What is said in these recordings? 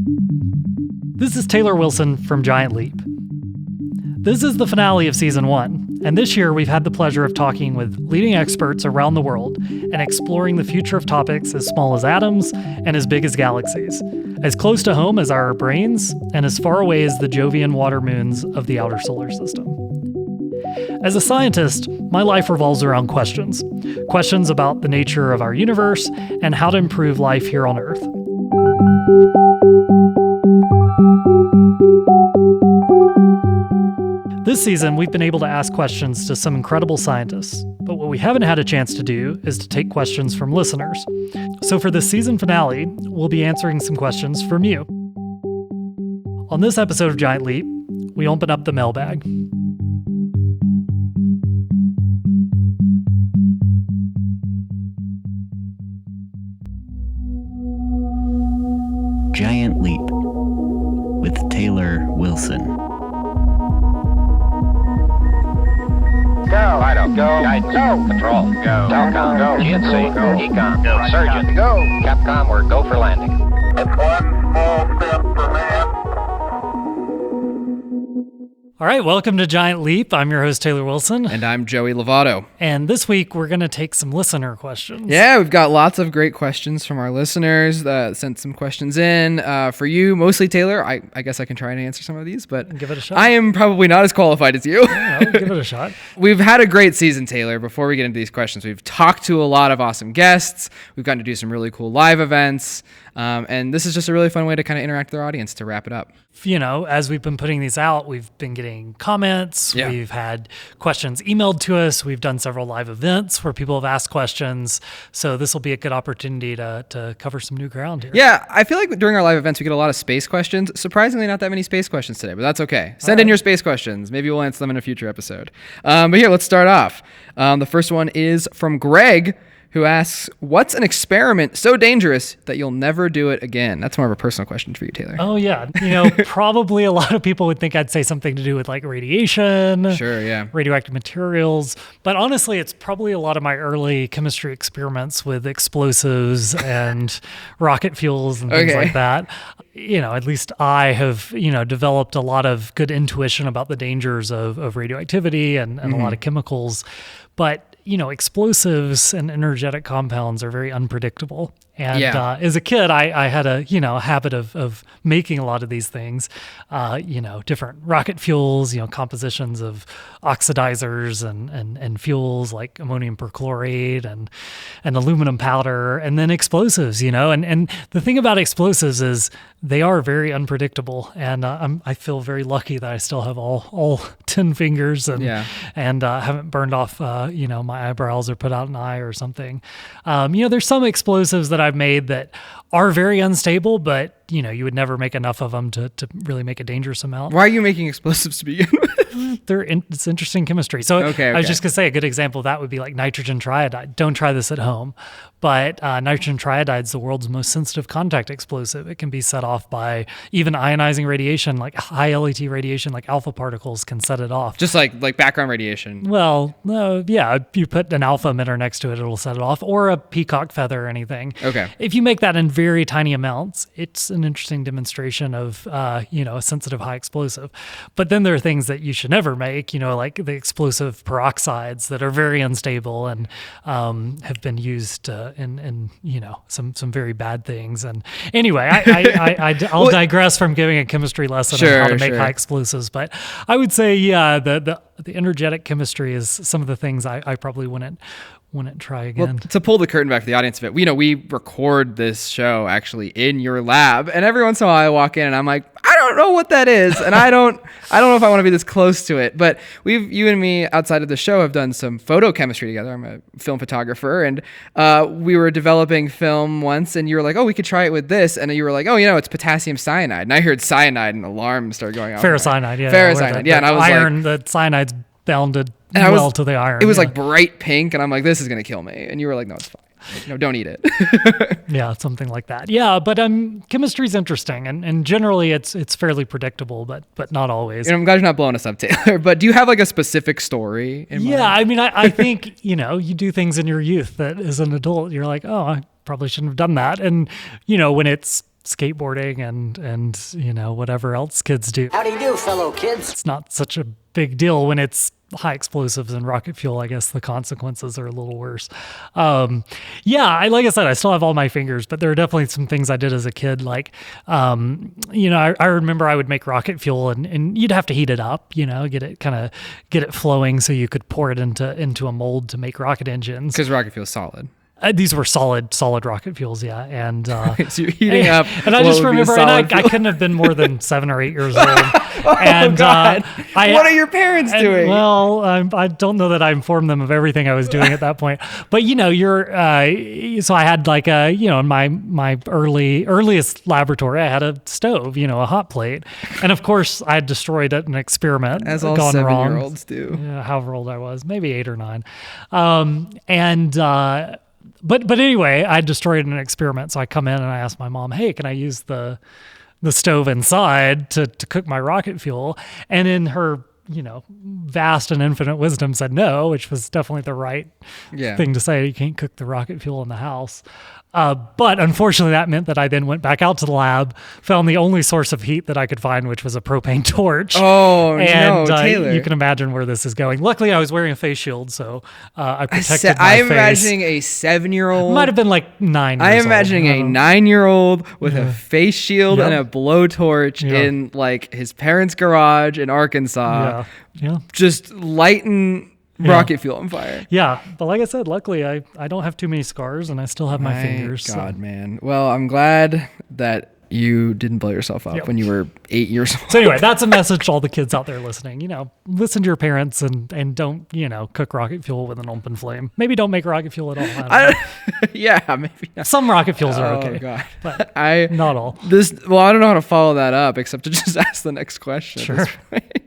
This is Taylor Wilson from Giant Leap. This is the finale of Season 1, and this year we've had the pleasure of talking with leading experts around the world and exploring the future of topics as small as atoms and as big as galaxies, as close to home as our brains, and as far away as the Jovian water moons of the outer solar system. As a scientist, my life revolves around questions. Questions about the nature of our universe and how to improve life here on Earth. This season, we've been able to ask questions to some incredible scientists, but what we haven't had a chance to do is to take questions from listeners. So for this season finale, we'll be answering some questions from you. On this episode of Giant Leap, we open up the mailbag. Giant Leap with Taylor Wilson. Go, Vital, go, guidance, go, control, go, Telcom, go, GNC, go, Econ, go, Surgeon, go, Capcom, we're go for landing. It's one small step for man. All right, welcome to Giant Leap. I'm your host, Taylor Wilson. And I'm Joey Lovato. And this week, we're going to take some listener questions. Yeah, we've got lots of great questions from our listeners. Sent some questions in for you, mostly Taylor. I guess I can try and answer some of these, but give it a shot. I am probably not as qualified as you. Yeah, give it a shot. We've had a great season, Taylor. Before we get into these questions, we've talked to a lot of awesome guests. We've gotten to do some really cool live events. And this is just a really fun way to kind of interact with our audience to wrap it up. You know, as we've been putting these out, we've been getting comments. Yeah. We've had questions emailed to us. We've done several live events where people have asked questions. So this will be a good opportunity to cover some new ground here. Yeah, I feel like during our live events, we get a lot of space questions. Surprisingly, not that many space questions today, but that's okay. Send in your space questions. Maybe we'll answer them in a future episode. But here, let's start off. The first one is from Greg, who asks, what's an experiment so dangerous that you'll never do it again? That's more of a personal question for you, Taylor. Oh, yeah. You know, probably a lot of people would think I'd say something to do with like radiation, Sure, yeah. radioactive materials. But honestly, it's probably a lot of my early chemistry experiments with explosives and rocket fuels and things like that. You know, at least I have, developed a lot of good intuition about the dangers of radioactivity and a lot of chemicals. But explosives and energetic compounds are very unpredictable. And as a kid, I had a habit of making a lot of these things, different rocket fuels, compositions of oxidizers and fuels like ammonium perchlorate and aluminum powder, and then explosives, and the thing about explosives is they are very unpredictable. And I feel very lucky that I still have all 10 fingers and haven't burned off, my eyebrows or put out an eye or something. There's some explosives that I've made that are very unstable, but you would never make enough of them to really make a dangerous amount. Why are you making explosives to begin with? It's interesting chemistry. So okay. I was just going to say a good example of that would be like nitrogen triodide. Don't try this at home, but nitrogen triodide is the world's most sensitive contact explosive. It can be set off by even ionizing radiation, like high LET radiation, like alpha particles can set it off. Just like background radiation. Well, yeah, you put an alpha emitter next to it, it'll set it off, or a peacock feather or anything. Okay. If you make that in very tiny amounts, it's an interesting demonstration of, a sensitive high explosive. But then there are things that you should never make, like the explosive peroxides that are very unstable and have been used in some very bad things. And anyway, I'll digress from giving a chemistry lesson on how to make high explosives. But I would say, the energetic chemistry is some of the things I probably wouldn't try again. Well, to pull the curtain back for the audience a bit, we record this show actually in your lab, and every once in a while I walk in and I'm like, I don't know what that is, and I don't know if I want to be this close to it. But you and me outside of the show have done some photochemistry together. I'm a film photographer, and we were developing film once, and you were like, oh, we could try it with this, and you were like, oh, it's potassium cyanide, and I heard cyanide, and an alarm started going off. Ferrocyanide, yeah. Ferrocyanide, yeah, and I was iron, like, the cyanide's bounded and to the iron. It was like bright pink, and I'm like, this is gonna kill me. And you were like, no, it's fine. No, don't eat it. Yeah, something like that. Yeah, but chemistry's interesting, and generally it's fairly predictable, but not always. And I'm glad you're not blowing us up, Taylor. But do you have like a specific story in mind? Yeah, I mean, I think you do things in your youth that as an adult you're like, oh, I probably shouldn't have done that, and when it's skateboarding and whatever else kids do. How do you do, fellow kids? It's not such a big deal when it's high explosives and rocket fuel. I guess the consequences are a little worse. Like I said, I still have all my fingers, but there are definitely some things I did as a kid. Like, I remember I would make rocket fuel and you'd have to heat it up, get it flowing so you could pour it into a mold to make rocket engines. Because rocket fuel is solid. These were solid rocket fuels, yeah. And so you're heating up. And I just remember, and I couldn't have been more than 7 or 8 years old. Oh, God. What are your parents doing? Well, I don't know that I informed them of everything I was doing at that point. But so I had like in my earliest laboratory, I had a stove, a hot plate, and of course I had destroyed it in an experiment. As all gone 7-year-olds do. Yeah, however old I was, maybe 8 or 9, But anyway, I destroyed an experiment. So I come in and I ask my mom, hey, can I use the stove inside to cook my rocket fuel? And in her, vast and infinite wisdom said no, which was definitely the right thing to say. You can't cook the rocket fuel in the house. But unfortunately, that meant that I then went back out to the lab, found the only source of heat that I could find, which was a propane torch. Oh, and, no, Taylor. You can imagine where this is going. Luckily, I was wearing a face shield, so I protected my I'm face. imagining a 7-year-old. Might have been like 9 years I am old. imagining a 9-year-old with a face shield and a blowtorch in like his parents' garage in Arkansas. Yeah. Just lighting rocket fuel on fire. Yeah, but like I said, luckily I don't have too many scars and I still have my fingers. God, man. Well, I'm glad that you didn't blow yourself up when you were 8 years old. So anyway, that's a message to all the kids out there listening. Listen to your parents and don't, cook rocket fuel with an open flame. Maybe don't make rocket fuel at all. Maybe not. Some rocket fuels are okay. Oh, God. But not all. I don't know how to follow that up except to just ask the next question. Sure. At this point.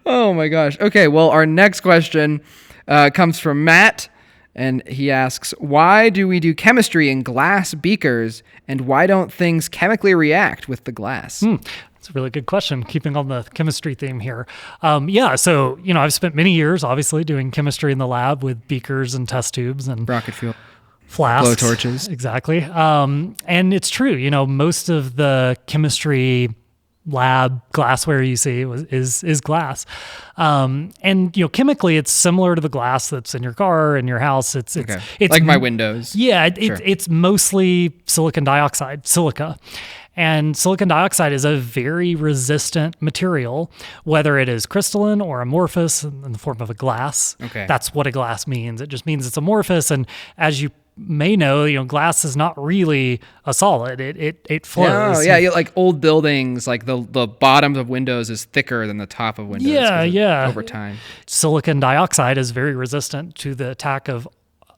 Oh my gosh. Okay, well, our next question comes from Matt, and he asks, why do we do chemistry in glass beakers, and why don't things chemically react with the glass? That's a really good question, keeping on the chemistry theme here. So, I've spent many years, obviously, doing chemistry in the lab with beakers and test tubes and rocket fuel. Flasks. Blowtorches. Exactly. And it's true, most of the chemistry lab glassware you see is glass. And chemically it's similar to the glass that's in your car and your house. It's like my windows. Yeah, it's mostly silicon dioxide, silica. And silicon dioxide is a very resistant material, whether it is crystalline or amorphous in the form of a glass. Okay. That's what a glass means. It just means it's amorphous, and as you may know, glass is not really a solid. It flows. Oh, yeah, like old buildings, like the bottom of windows is thicker than the top of windows. Yeah. Over time. Silicon dioxide is very resistant to the attack of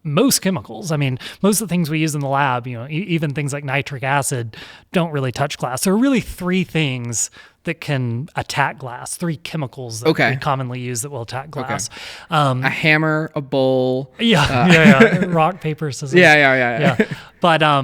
most chemicals. I mean, most of the things we use in the lab, even things like nitric acid don't really touch glass. There are really 3 things that can attack glass, 3 chemicals that we commonly use that will attack glass. A hammer, a bowl. Rock, paper, scissors. Yeah. But so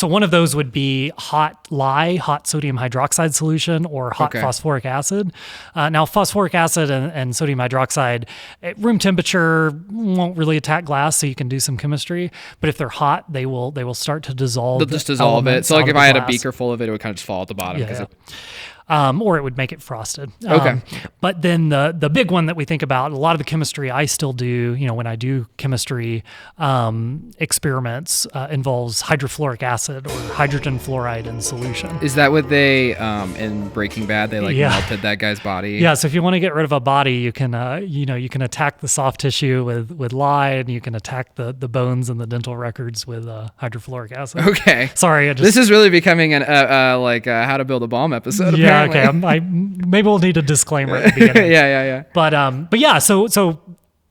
one of those would be hot sodium hydroxide solution, or hot phosphoric acid. Now phosphoric acid and sodium hydroxide at room temperature won't really attack glass, so you can do some chemistry. But if they're hot, they will start to dissolve. They'll just dissolve it. So like if I had a beaker full of it, it would kind of just fall at the bottom. Or it would make it frosted. But then the big one that we think about, a lot of the chemistry I still do, when I do chemistry experiments, involves hydrofluoric acid or hydrogen fluoride in solution. Is that what they, in Breaking Bad, they melted that guy's body? Yeah, so if you want to get rid of a body, you can, you can attack the soft tissue with lye, and you can attack the bones and the dental records with hydrofluoric acid. Okay. Sorry, this is really becoming an how to build a bomb episode. Yeah. Okay, maybe we'll need a disclaimer at the beginning. Yeah. But yeah, so to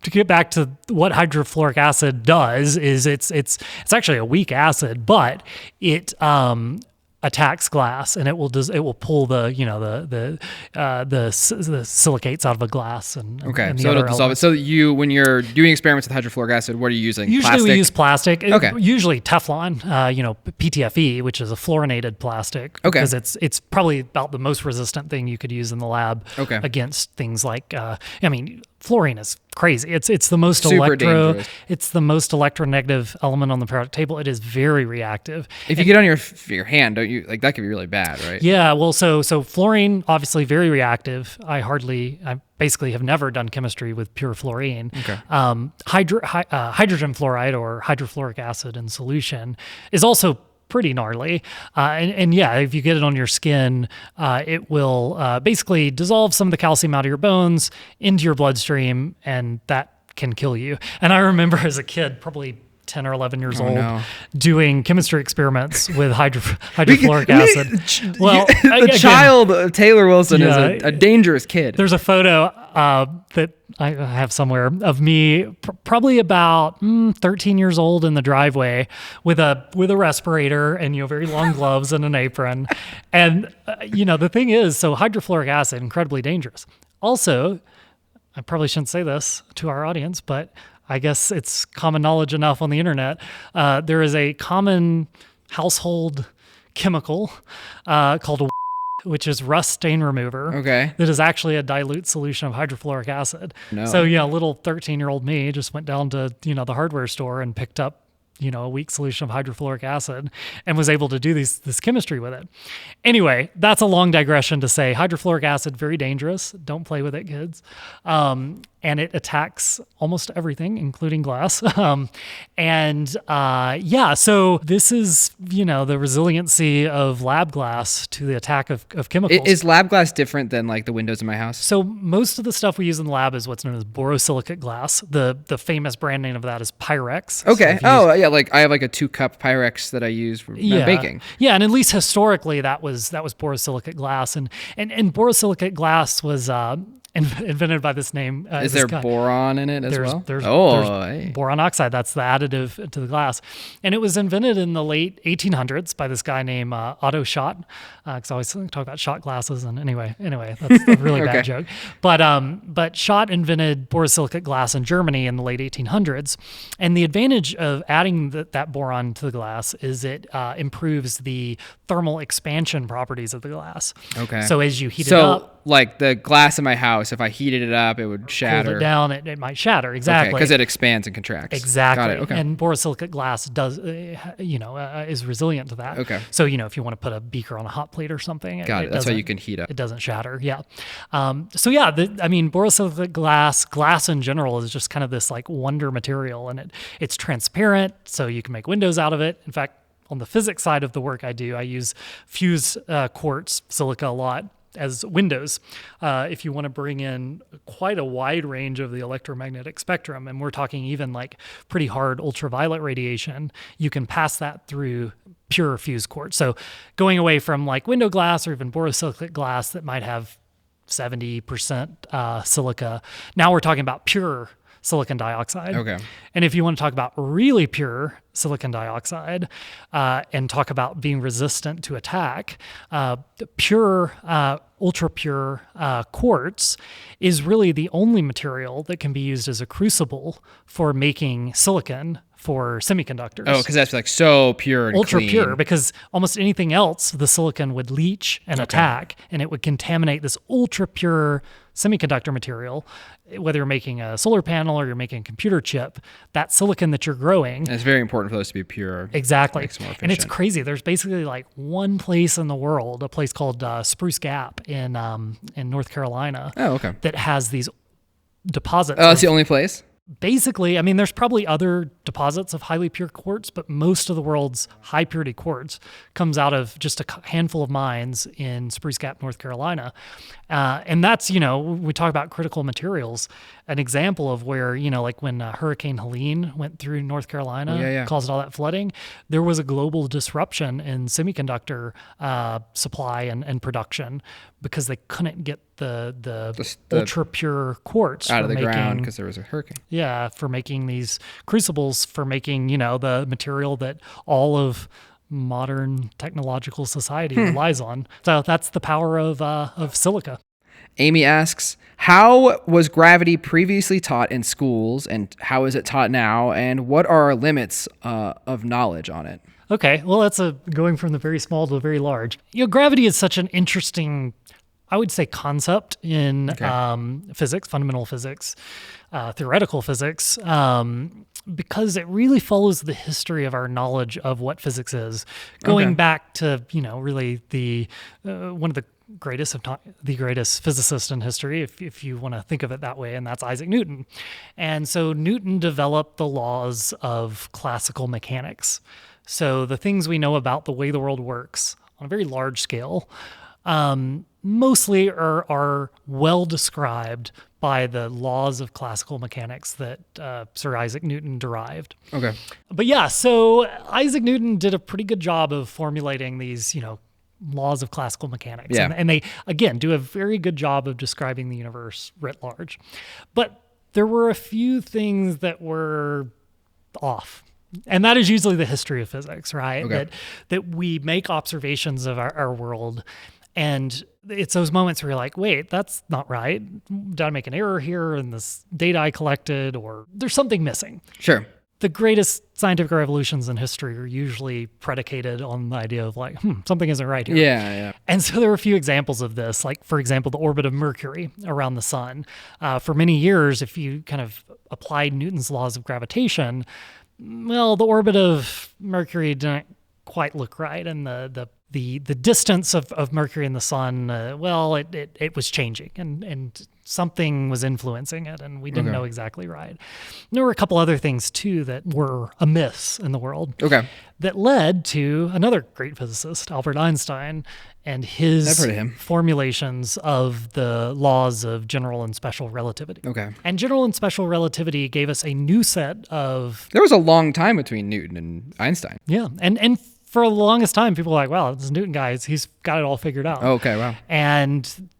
get back to what hydrofluoric acid does is it's actually a weak acid, but it attacks glass, and it will pull the silicates out of a glass and and so it'll dissolve it. So when you're doing experiments with hydrofluoric acid, what are you using? Usually plastic? We use plastic. Okay. Usually Teflon, PTFE, which is a fluorinated plastic. Okay. Because it's probably about the most resistant thing you could use in the lab against things like fluorine is crazy. It's the most Super dangerous. it's the most electronegative element on the periodic table. It is very reactive. If you get on your hand, don't you like that could be really bad, right? Yeah, well, so fluorine obviously very reactive. I basically have never done chemistry with pure fluorine. Okay. Hydrogen fluoride or hydrofluoric acid in solution is also pretty gnarly. And yeah, if you get it on your skin, it will basically dissolve some of the calcium out of your bones into your bloodstream, and that can kill you. And I remember as a kid, probably 10 or 11 years old, doing chemistry experiments with hydrofluoric acid. Well, child of Taylor Wilson is a dangerous kid. There's a photo that I have somewhere of me probably about 13 years old in the driveway with a respirator and, very long gloves and an apron. And, the thing is, so hydrofluoric acid, incredibly dangerous. Also, I probably shouldn't say this to our audience, but I guess it's common knowledge enough on the internet. There is a common household chemical called which is rust stain remover. Okay. That is actually a dilute solution of hydrofluoric acid. No. So, little 13-year-old me just went down to, the hardware store and picked up, a weak solution of hydrofluoric acid and was able to do this chemistry with it. Anyway, that's a long digression to say hydrofluoric acid, very dangerous. Don't play with it, kids. And it attacks almost everything, including glass. So this is, the resiliency of lab glass to the attack of chemicals. Is lab glass different than like the windows in my house? So most of the stuff we use in the lab is what's known as borosilicate glass. The famous brand name of that is Pyrex. Okay. Like I have like a 2-cup Pyrex that I use for baking. Yeah, and at least historically that was borosilicate glass, and borosilicate glass was invented by this name. Is there boron in it as well? There's hey. boron oxide. That's the additive to the glass. And it was invented in the late 1800s by this guy named Otto Schott. Because I always talk about shot glasses. And anyway, that's a really bad joke. But Schott invented borosilicate glass in Germany in the late 1800s. And the advantage of adding that boron to the glass is it improves the thermal expansion properties of the glass. Okay. So as you heat it up, like the glass in my house, if I heaated it up, it would shatter. Cool it down, it might shatter. Exactly. Because it expands and contracts. Exactly. Got it. Okay. And borosilicate glass does, is resilient to that. Okay. So, if you want to put a beaker on a hot plate or something, That's why you can heat up. It doesn't shatter. Yeah. Borosilicate glass in general is just kind of this like wonder material, and it's transparent, so you can make windows out of it. In fact, on the physics side of the work I do, I use fused quartz silica a lot as windows. If you want to bring in quite a wide range of the electromagnetic spectrum, and we're talking even like pretty hard ultraviolet radiation, you can pass that through pure fused quartz. So going away from like window glass or even borosilicate glass that might have 70% silica, now we're talking about pure silicon dioxide. Okay. And if you want to talk about really pure silicon dioxide and talk about being resistant to attack, pure, ultra pure quartz is really the only material that can be used as a crucible for making silicon for semiconductors. Oh, because that's like so pure and ultra clean. pure, because almost anything else, the silicon would leach and attack, and it would contaminate this ultra pure semiconductor material. Whether you're making a solar panel or you're making a computer chip, that silicon that you're growing. And it's very important for those to be pure. Exactly. Makes it more efficient. And it's crazy. There's basically like one place in the world, a place called Spruce Gap in North Carolina. Oh, okay. That has these deposits. Oh, that's the only place? Basically, there's probably other deposits of highly pure quartz, but most of the world's high purity quartz comes out of just a handful of mines in Spruce Gap, North Carolina. And that's, we talk about critical materials, an example of where, like when Hurricane Helene went through North Carolina, caused all that flooding, there was a global disruption in semiconductor supply and production because they couldn't get the ultra pure quartz out of the ground because there was a hurricane. Yeah, for making these crucibles, for making, the material that all of modern technological society relies on. So that's the power of silica. Amy asks, how was gravity previously taught in schools, and how is it taught now, and what are our limits of knowledge on it? Okay, well, that's going from the very small to the very large. Gravity is such an interesting I would say, concept in Okay. physics, fundamental physics, theoretical physics, because it really follows the history of our knowledge of what physics is, going Okay. back to, really the one of the greatest, if not the greatest physicist in history, if you want to think of it that way, and that's Isaac Newton. And so Newton developed the laws of classical mechanics. So the things we know about the way the world works on a very large scale, mostly are well described by the laws of classical mechanics that Sir Isaac Newton derived. Okay. But yeah, so Isaac Newton did a pretty good job of formulating these, laws of classical mechanics. Yeah. And they, again, do a very good job of describing the universe writ large. But there were a few things that were off. And that is usually the history of physics, right? Okay. That we make observations of our world, and it's those moments where you're like, wait, that's not right. Did I make an error here in this data I collected? Or there's something missing. Sure. The greatest scientific revolutions in history are usually predicated on the idea of like, something isn't right here. Yeah. And so there are a few examples of this, like, for example, the orbit of Mercury around the sun. For many years, if you kind of applied Newton's laws of gravitation, well, the orbit of Mercury didn't quite look right. And the distance of Mercury and the sun, it was changing. And something was influencing it, and we didn't know exactly right. And there were a couple other things, too, that were amiss in the world. Okay. That led to another great physicist, Albert Einstein, and I've his heard of him. formulations of the laws of general and special relativity. Okay. And general and special relativity gave us a new set of, There was a long time between Newton and Einstein. and for the longest time, people were like, wow, this Newton guy, he's got it all figured out. Okay, wow.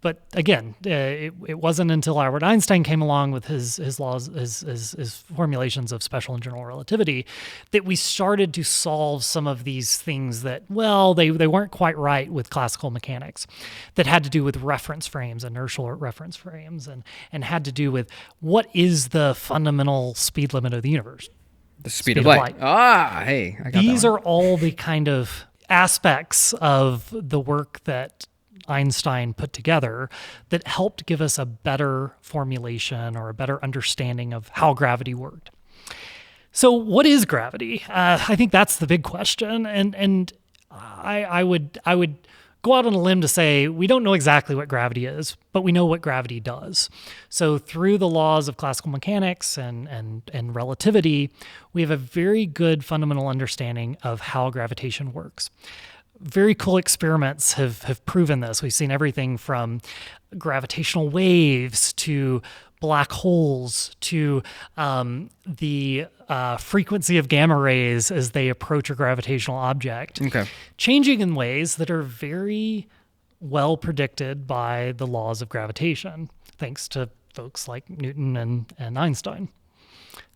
But again, it wasn't until Albert Einstein came along with his laws, his formulations of special and general relativity, that we started to solve some of these things that, well, they weren't quite right with classical mechanics, that had to do with reference frames, inertial reference frames, and had to do with what is the fundamental speed limit of the universe. The speed of light. Ah, hey, I got These that one. are all the kind of aspects of the work that Einstein put together that helped give us a better formulation or a better understanding of how gravity worked. So what is gravity? I think that's the big question. And I would go out on a limb to say we don't know exactly what gravity is, but we know what gravity does. So through the laws of classical mechanics and relativity, we have a very good fundamental understanding of how gravitation works. Very cool experiments have proven this. We've seen everything from gravitational waves to black holes to the frequency of gamma rays as they approach a gravitational object, changing in ways that are very well predicted by the laws of gravitation, thanks to folks like Newton and Einstein.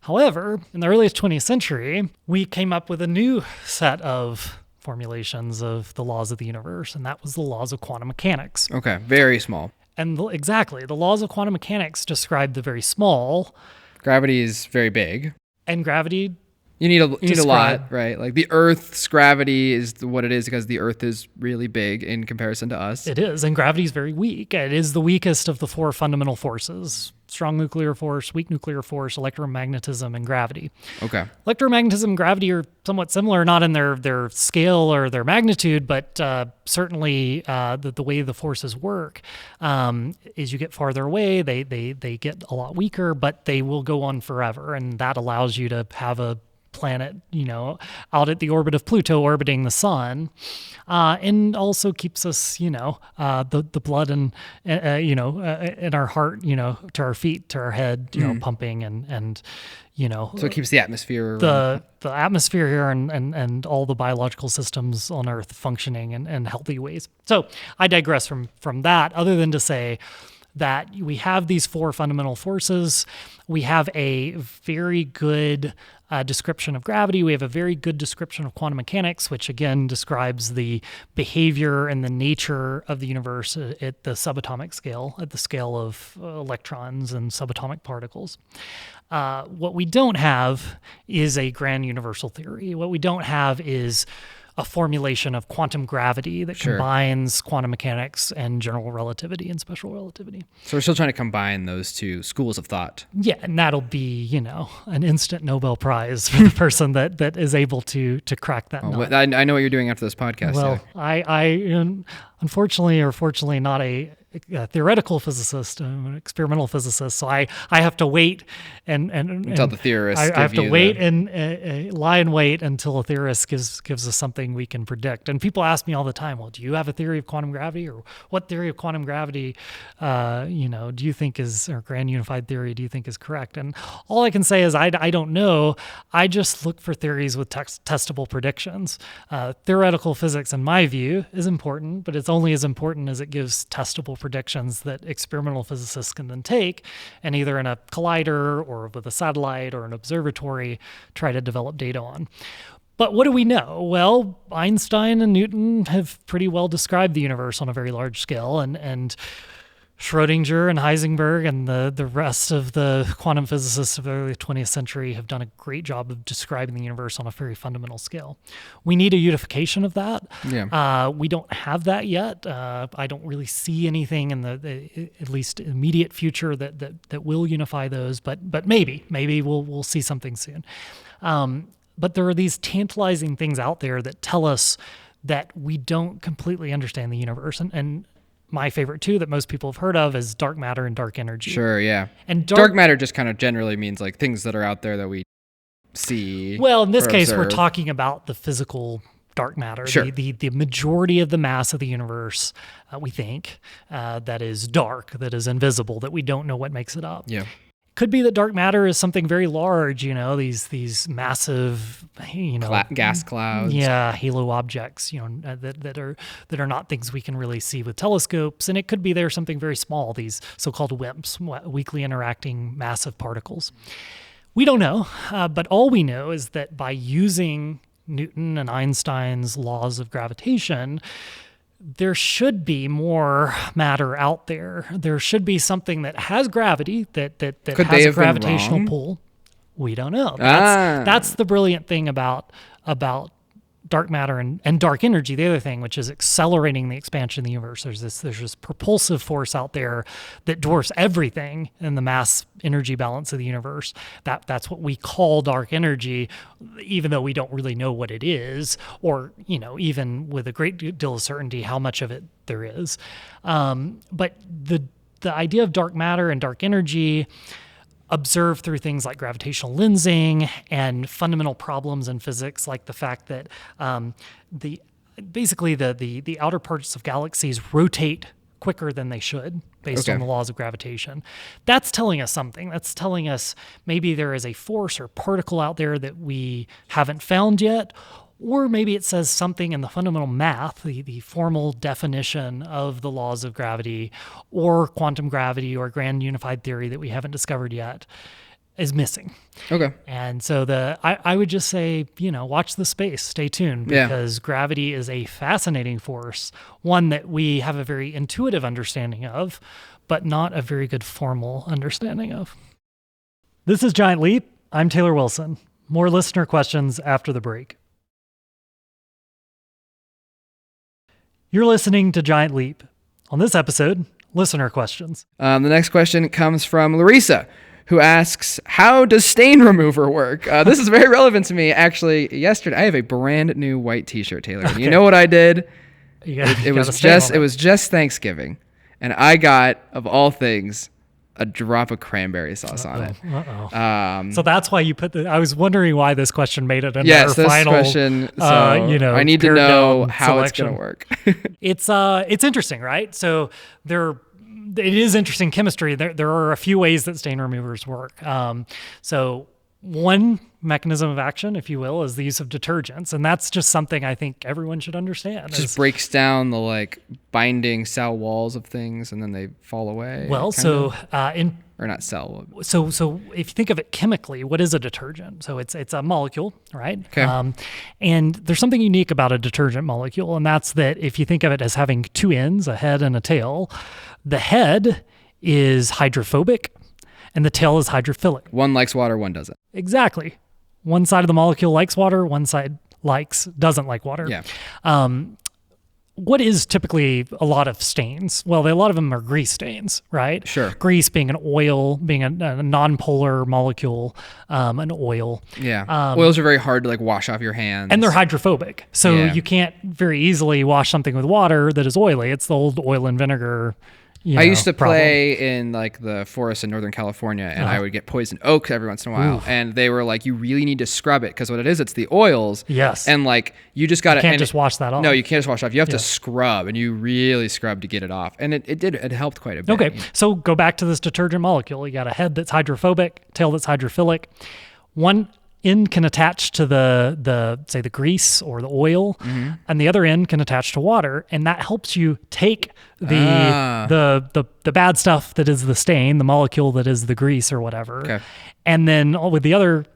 However, in the earliest 20th century, we came up with a new set of formulations of the laws of the universe, and that was the laws of quantum mechanics. Okay, very small. And exactly, the laws of quantum mechanics describe the very small, Gravity is very big. and gravity. You need a lot, Describe. right? Like the Earth's gravity is what it is because the Earth is really big in comparison to us. It is, and gravity is very weak. It is the weakest of the four fundamental forces: strong nuclear force, weak nuclear force, electromagnetism, and gravity. Okay. Electromagnetism and gravity are somewhat similar, not in their scale or their magnitude, but certainly the way the forces work is you get farther away, they get a lot weaker, but they will go on forever, and that allows you to have a planet, out at the orbit of Pluto orbiting the sun, and also keeps us, the blood in our heart, to our feet, to our head, pumping and So it keeps the atmosphere. the atmosphere here and all the biological systems on Earth functioning in healthy ways. So I digress from that, other than to say that we have these four fundamental forces. We have a very good description of gravity. We have a very good description of quantum mechanics, which again describes the behavior and the nature of the universe at the subatomic scale, at the scale of electrons and subatomic particles. What we don't have is a grand universal theory. What we don't have is a formulation of quantum gravity that combines quantum mechanics and general relativity and special relativity. So we're still trying to combine those two schools of thought. Yeah, and that'll be, an instant Nobel Prize for the person that is able to crack that nut. I know what you're doing after this podcast. Well, I unfortunately or fortunately not a theoretical physicist. I'm an experimental physicist, so I have to wait and until the theorists. I have to wait and lie in wait until a theorist gives us something we can predict. And people ask me all the time, well, do you have a theory of quantum gravity, or what theory of quantum gravity, do you think is, or grand unified theory, do you think is correct? And all I can say is I don't know. I just look for theories with testable predictions. Theoretical physics, in my view, is important, but it's only as important as it gives testable predictions that experimental physicists can then take and either in a collider or with a satellite or an observatory try to develop data on. But what do we know? Well, Einstein and Newton have pretty well described the universe on a very large scale, and Schrödinger and Heisenberg and the rest of the quantum physicists of the early 20th century have done a great job of describing the universe on a very fundamental scale. We need a unification of that. Yeah. We don't have that yet. I don't really see anything in the at least immediate future that will unify those, but maybe we'll see something soon. But there are these tantalizing things out there that tell us that we don't completely understand the universe. And my favorite two that most people have heard of is dark matter and dark energy. Sure, yeah. And dark matter just kind of generally means like things that are out there that we see. Well, in this case, observe. we're talking about the physical dark matter, sure. the majority of the mass of the universe, we think, that is dark, that is invisible, that we don't know what makes it up. Yeah. Could be that dark matter is something very large, these massive, gas clouds. Yeah, halo objects, that are not things we can really see with telescopes. And it could be there's something very small, these so-called WIMPs, weakly interacting massive particles. We don't know, but all we know is that by using Newton and Einstein's laws of gravitation, there should be more matter out there. There should be something that has gravity, that has a gravitational pull. We don't know. That's the brilliant thing about dark matter and dark energy. The other thing, which is accelerating the expansion of the universe. There's this propulsive force out there that dwarfs everything in the mass energy balance of the universe. That's what we call dark energy, even though we don't really know what it is, or even with a great deal of certainty how much of it there is. But the idea of dark matter and dark energy, observed through things like gravitational lensing and fundamental problems in physics, like the fact that the outer parts of galaxies rotate quicker than they should based on the laws of gravitation. That's telling us something. That's telling us maybe there is a force or particle out there that we haven't found yet, or maybe it says something in the fundamental math, the formal definition of the laws of gravity or quantum gravity or grand unified theory that we haven't discovered yet is missing. Okay. And so I would just say, watch the space, stay tuned, because gravity is a fascinating force, one that we have a very intuitive understanding of, but not a very good formal understanding of. This is Giant Leap. I'm Taylor Wilson. More listener questions after the break. You're listening to Giant Leap. On this episode, listener questions. The next question comes from Larissa, who asks, how does stain remover work? This is very relevant to me. Actually, yesterday, I have a brand new white t-shirt, Taylor. Okay. You know what I did? It was just Thanksgiving, and I got, of all things, a drop of cranberry sauce on it. So that's why you put I was wondering why this question made it into our this final question. So I need to know how selection. It's going to work. It's interesting, right? So it is interesting chemistry. There are a few ways that stain removers work. So one mechanism of action, if you will, is the use of detergents. And that's just something I think everyone should understand. It just breaks down the binding cell walls of things and then they fall away. Well, or not cell. So if you think of it chemically, what is a detergent? So it's a molecule, right? Okay. And there's something unique about a detergent molecule, and that's that if you think of it as having two ends, a head and a tail, the head is hydrophobic and the tail is hydrophilic. One likes water, one doesn't. Exactly. One side of the molecule likes water, one side doesn't like water. Yeah. What is typically a lot of stains? Well, a lot of them are grease stains, right? Sure. Grease being an oil, being a non-polar molecule, an oil. Yeah. Oils are very hard to like wash off your hands. And they're hydrophobic. So Yeah. you can't very easily wash something with water that is oily. It's the old oil and vinegar. I used to play in like the forest in Northern California, and I would get poison oak every once in a while. And they were like, you really need to scrub it because what it is, it's the oils. Yes. And like you just got to. Can't just wash that off. No, you can't just wash it off. You have to scrub, and you really scrub to get it off. And it helped quite a bit. Okay. So go back to this detergent molecule. You got a head that's hydrophobic, tail that's hydrophilic. One end can attach to the say the grease or the oil, and the other end can attach to water, and that helps you take the bad stuff that is the stain, the molecule that is the grease or whatever, and then with the other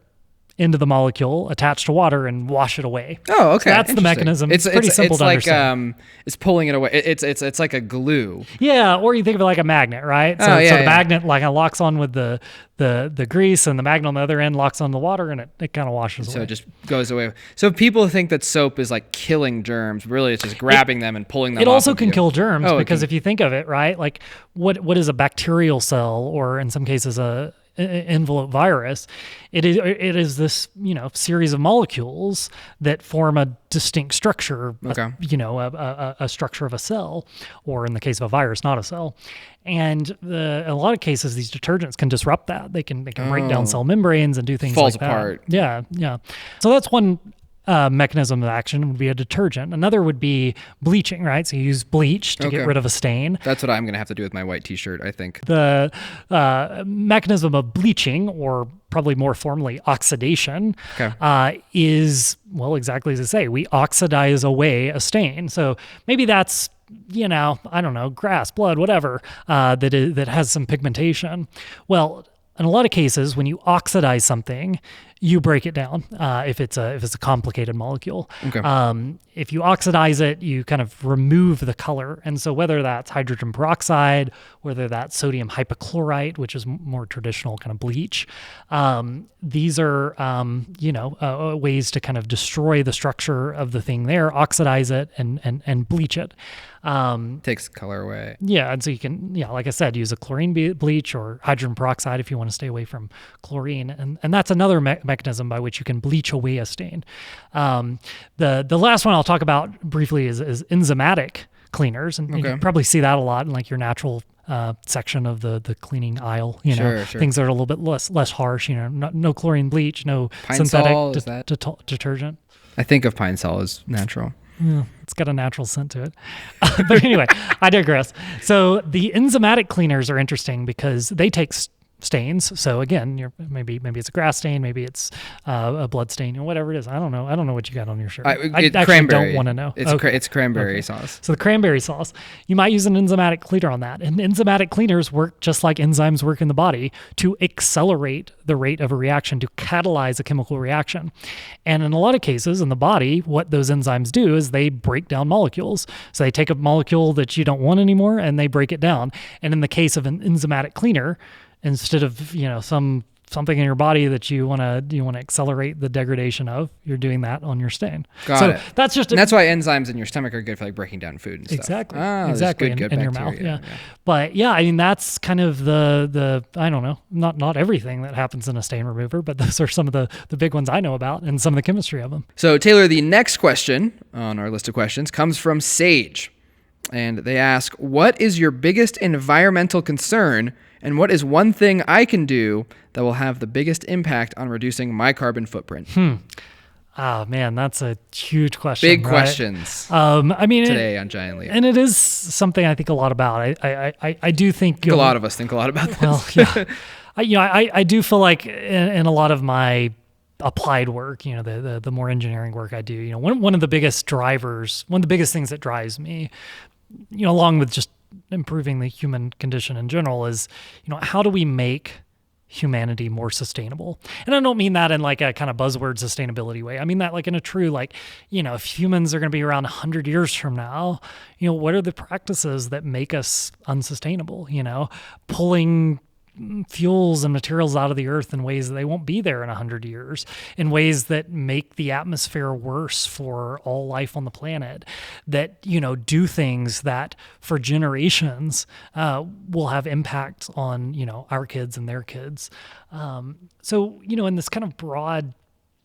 end of the molecule attached to water and wash it away. Oh, okay. So that's the mechanism. It's pretty simple to understand. It's pulling it away. It's like a glue. Yeah, or you think of it like a magnet, right? So, so the magnet like locks on with the grease, and the magnet on the other end locks on the water, and it kind of washes away. So it just goes away. So people think that soap is like killing germs. Really, it's just grabbing them and pulling them off. It also of can you. kill germs because if you think of it, right? Like what is a bacterial cell, or in some cases a envelope virus? It is this series of molecules that form a distinct structure, a structure of a cell, or in the case of a virus, not a cell. And in a lot of cases, these detergents can disrupt that. They can break down cell membranes and do things Falls like that. apart. Yeah. So that's one mechanism of action would be a detergent. Another would be bleaching, right? So you use bleach to get rid of a stain. That's what I'm going to have to do with my white t-shirt, I think. The mechanism of bleaching, or probably more formally oxidation, is, well, exactly as I say, we oxidize away a stain. So maybe that's, I don't know, grass, blood, whatever, that has some pigmentation. Well, in a lot of cases, when you oxidize something, you break it down. If it's a complicated molecule, if you oxidize it, you kind of remove the color. And so whether that's hydrogen peroxide, whether that's sodium hypochlorite, which is more traditional kind of bleach, these are ways to kind of destroy the structure of the thing there, oxidize it, and bleach it. Takes color away. Yeah, and so you can, like I said, use a chlorine bleach or hydrogen peroxide if you want to stay away from chlorine, and that's another mechanism by which you can bleach away a stain. The last one I'll talk about briefly is enzymatic cleaners, and you can probably see that a lot in like your natural section of the cleaning aisle. Sure. Things that are a little bit less harsh. No chlorine bleach, no Pine synthetic Sol, detergent. I think of Pine Sol as natural. Yeah, it's got a natural scent to it. But anyway, I digress. So the enzymatic cleaners are interesting because they take stains. So again, maybe it's a grass stain, maybe it's a blood stain, or whatever it is. I don't know what you got on your shirt. I actually don't want to know. It's cranberry sauce. So the cranberry sauce, you might use an enzymatic cleaner on that. And enzymatic cleaners work just like enzymes work in the body to accelerate the rate of a reaction, to catalyze a chemical reaction. And in a lot of cases in the body, what those enzymes do is they break down molecules. So they take a molecule that you don't want anymore and they break it down. And in the case of an enzymatic cleaner, instead of something in your body that you want to accelerate the degradation of, you're doing that on your stain. Got it. That's just that's why enzymes in your stomach are good for like breaking down food and stuff. Exactly. Exactly. In your mouth. Yeah. But yeah, I mean that's kind of the I don't know, not everything that happens in a stain remover, but those are some of the big ones I know about and some of the chemistry of them. So Taylor, the next question on our list of questions comes from Sage, and they ask, "What is your biggest environmental concern? And what is one thing I can do that will have the biggest impact on reducing my carbon footprint?" Oh man, that's a huge question. Big right? questions. I mean, today on Giant Leap, and it is something I think a lot about. I do think a lot of us think a lot about this. Well, yeah, I do feel like in a lot of my applied work, the more engineering work I do, one of the biggest drivers, one of the biggest things that drives me, along with just improving the human condition in general, is how do we make humanity more sustainable? And I don't mean that in like a kind of buzzword sustainability way. I mean that like in a true, like, if humans are going to be around 100 years from now, what are the practices that make us unsustainable? Pulling fuels and materials out of the earth in ways that they won't be there in 100 years, in ways that make the atmosphere worse for all life on the planet, that, do things that for generations will have impact on, our kids and their kids. So, in this kind of broad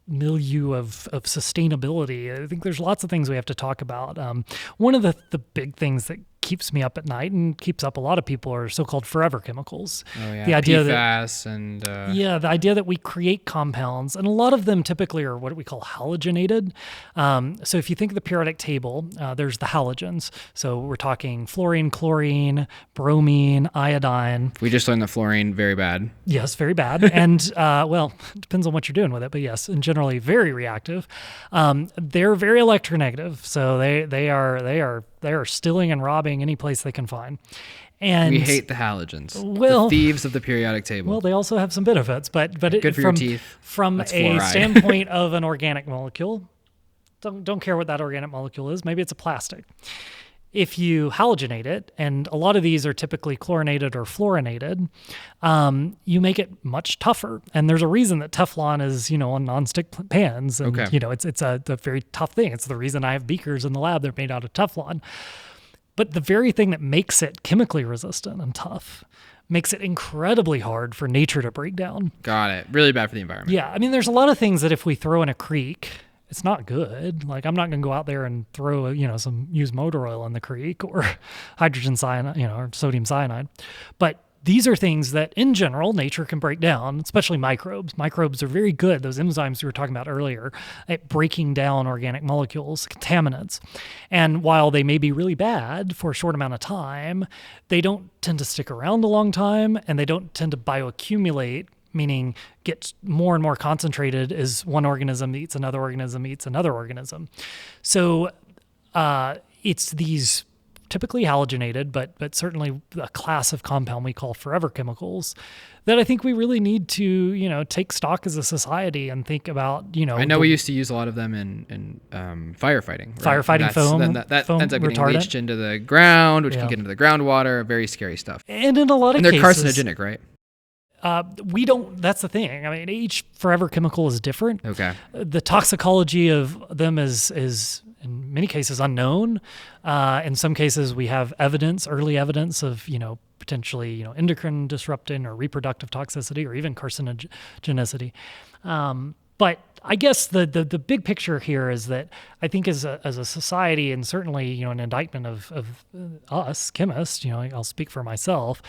milieu of sustainability, I think there's lots of things we have to talk about. One of the big things that keeps me up at night and keeps up a lot of people are so-called forever chemicals. Oh yeah, the idea PFAS and the idea that we create compounds, and a lot of them typically are what we call halogenated. So if you think of the periodic table, there's the halogens. So we're talking fluorine, chlorine, bromine, iodine. We just learned that fluorine very bad. Yes, very bad. And well, it depends on what you're doing with it, but yes, and generally very reactive. They're very electronegative, so they are stealing and robbing any place they can find. And we hate the halogens, well, the thieves of the periodic table. Well, they also have some benefits, but good for your teeth. From That's a fluoride. standpoint of an organic molecule, don't care what that organic molecule is. Maybe it's a plastic. If you halogenate it, and a lot of these are typically chlorinated or fluorinated, you make it much tougher. And there's a reason that Teflon is, on nonstick pans. And, Okay. It's a very tough thing. It's the reason I have beakers in the lab that are made out of Teflon. But the very thing that makes it chemically resistant and tough makes it incredibly hard for nature to break down. Got it. Really bad for the environment. Yeah. I mean, there's a lot of things that if we throw in a creek, it's not good. Like, I'm not going to go out there and throw, some used motor oil in the creek or hydrogen cyanide, or sodium cyanide. But these are things that in general nature can break down, especially microbes. Microbes are very good, those enzymes we were talking about earlier, at breaking down organic molecules, contaminants. And while they may be really bad for a short amount of time, they don't tend to stick around a long time, and they don't tend to bioaccumulate, meaning get more and more concentrated as one organism eats another organism eats another organism. So it's these typically halogenated, but certainly a class of compound we call forever chemicals that I think we really need to, take stock as a society and think about, I know we used to use a lot of them in firefighting. Right? Firefighting foam. That foam ends up getting retardant. leached into the ground, which Yeah. can get into the groundwater. Very scary stuff. And in a lot of And they're cases, carcinogenic, right? we don't, that's the thing. I mean, each forever chemical is different. Okay. The toxicology of them is in many cases unknown. In some cases we have early evidence of, potentially, endocrine disrupting or reproductive toxicity or even carcinogenicity. But I guess the big picture here is that I think as a society, and certainly, an indictment of us chemists, I'll speak for myself,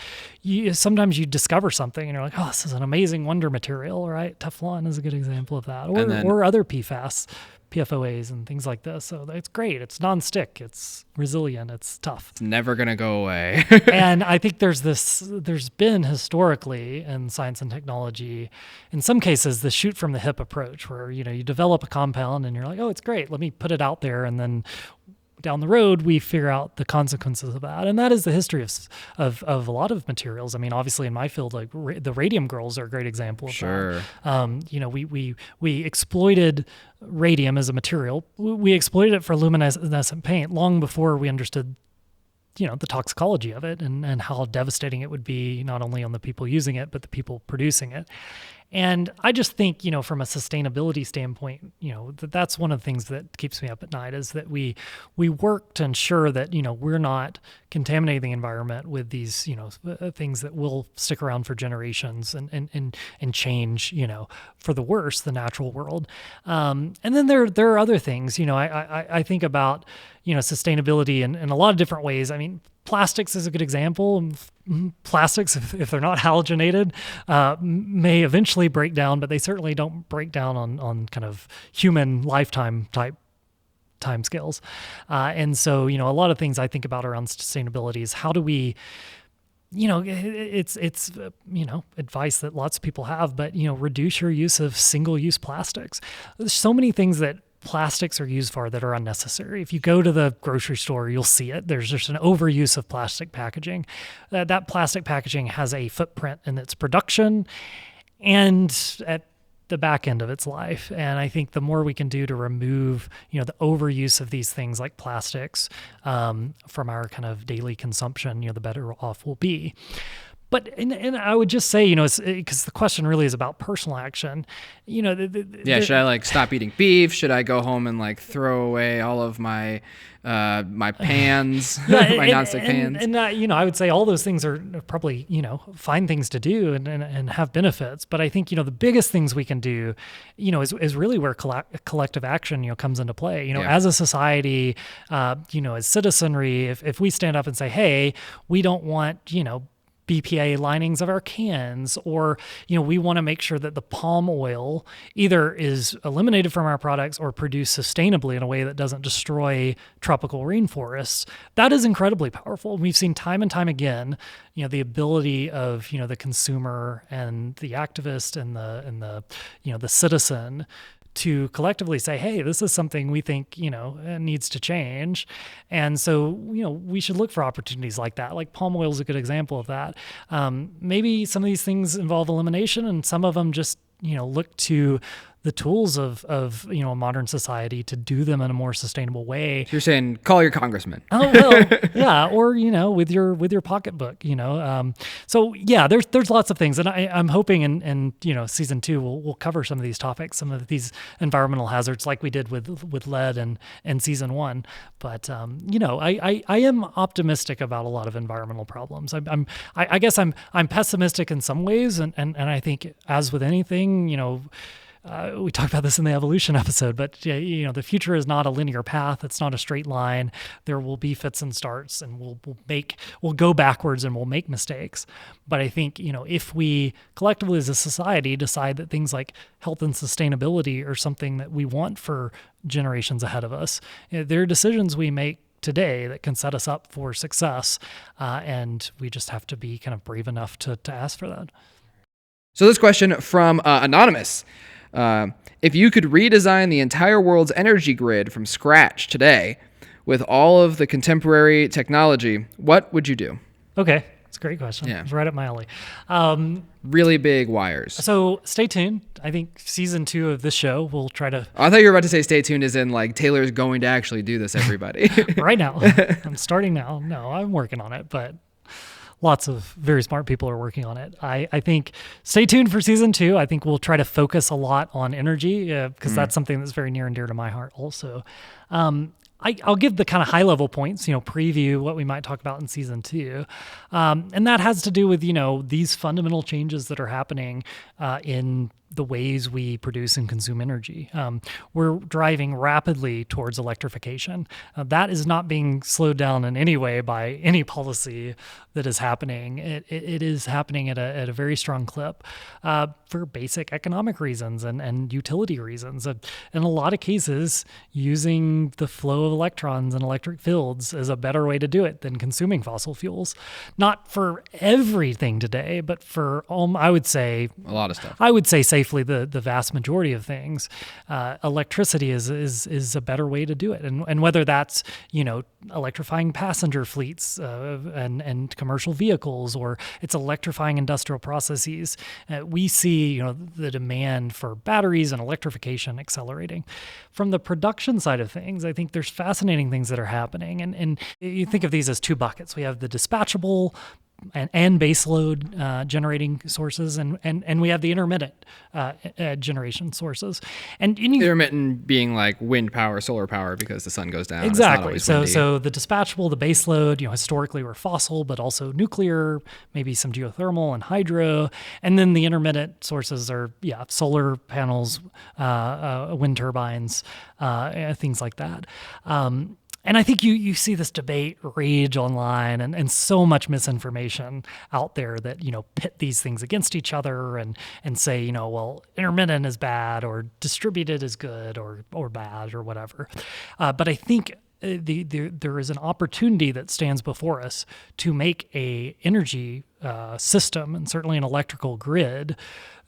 sometimes you discover something and you're like, oh, this is an amazing wonder material, right? Teflon is a good example of that. Or other PFOAs and things like this. So it's great. It's nonstick. It's resilient. It's tough. It's never going to go away. And I think there's been historically in science and technology, in some cases, the shoot from the hip approach where, you develop a compound and you're like, oh, it's great. Let me put it out there. And then down the road, we figure out the consequences of that. And that is the history of a lot of materials. I mean, obviously in my field, like the radium girls are a great example of Sure. that. We exploited radium as a material. We exploited it for luminescent paint long before we understood the toxicology of it and how devastating it would be, not only on the people using it, but the people producing it. And I just think, from a sustainability standpoint, that's one of the things that keeps me up at night is that we work to ensure that, we're not contaminating the environment with these, things that will stick around for generations and change, for the worse, the natural world. And then there are other things, I think about, sustainability in a lot of different ways. I mean, plastics is a good example. Plastics, if they're not halogenated, may eventually break down, but they certainly don't break down on kind of human lifetime type timescales. And so, a lot of things I think about around sustainability is how do we, it's advice that lots of people have, but, reduce your use of single-use plastics. There's so many things that plastics are used for that are unnecessary. If you go to the grocery store, you'll see it. There's just an overuse of plastic packaging. That plastic packaging has a footprint in its production and at the back end of its life. And I think the more we can do to remove, the overuse of these things like plastics from our kind of daily consumption, the better off we'll be. But and I would just say, because the question really is about personal action. Should I like stop eating beef? Should I go home and like throw away all of my my pans, my nonstick pans? And I would say all those things are probably fine things to do and have benefits. But I think the biggest things we can do, is really where collective action comes into play. As a society, as citizenry, if we stand up and say, hey, we don't want BPA linings of our cans, or we want to make sure that the palm oil either is eliminated from our products or produced sustainably in a way that doesn't destroy tropical rainforests. That is incredibly powerful. We've seen time and time again, the ability of the consumer and the activist and the citizen to collectively say, hey, this is something we think, needs to change. And so, we should look for opportunities like that. Like palm oil is a good example of that. Maybe some of these things involve elimination, and some of them just, look to the tools of a modern society to do them in a more sustainable way. You're saying call your congressman. Oh, well, yeah, or with your pocketbook, So yeah, there's lots of things, and I'm hoping in season 2 we'll cover some of these topics, some of these environmental hazards like we did with lead and season 1. But I am optimistic about a lot of environmental problems. I guess I'm pessimistic in some ways, and I think, as with anything, we talked about this in the evolution episode, but the future is not a linear path. It's not a straight line. There will be fits and starts, and we'll go backwards and we'll make mistakes. But I think, if we collectively as a society decide that things like health and sustainability are something that we want for generations ahead of us, there are decisions we make today that can set us up for success. And we just have to be kind of brave enough to ask for that. So this question from Anonymous. If you could redesign the entire world's energy grid from scratch today with all of the contemporary technology, what would you do? Okay, that's a great question. Yeah. It's right up my alley. Really big wires. So stay tuned. I think season 2 of this show will try to... I thought you were about to say stay tuned as in like Taylor's going to actually do this, everybody. Right now. I'm starting now. No, I'm working on it, but... Lots of very smart people are working on it. I think stay tuned for season 2. I think we'll try to focus a lot on energy because that's something that's very near and dear to my heart also. I'll give the kind of high level points, preview what we might talk about in season 2. And that has to do with, these fundamental changes that are happening in the ways we produce and consume energy. We're driving rapidly towards electrification. That is not being slowed down in any way by any policy that is happening. It is happening at a very strong clip for basic economic reasons and utility reasons. In a lot of cases, using the flow of electrons in electric fields is a better way to do it than consuming fossil fuels. Not for everything today, but for, I would say... a lot of stuff. I would say safely the vast majority of things. Electricity is a better way to do it. And whether that's, electrifying passenger fleets and commercial vehicles, or it's electrifying industrial processes, we see, the demand for batteries and electrification accelerating. From the production side of things, I think there's fascinating things that are happening. And you think of these as 2 buckets. We have the dispatchable and baseload generating sources, and we have the intermittent generation sources. And intermittent being like wind power, solar power, because the sun goes down. Exactly. It's not always windy. So the dispatchable, the baseload, historically were fossil, but also nuclear, maybe some geothermal and hydro. And then the intermittent sources are, solar panels, wind turbines, things like that. And I think you see this debate rage online and so much misinformation out there that, pit these things against each other and say, well, intermittent is bad or distributed is good or bad or whatever. But I think there is an opportunity that stands before us to make a energy system, and certainly an electrical grid,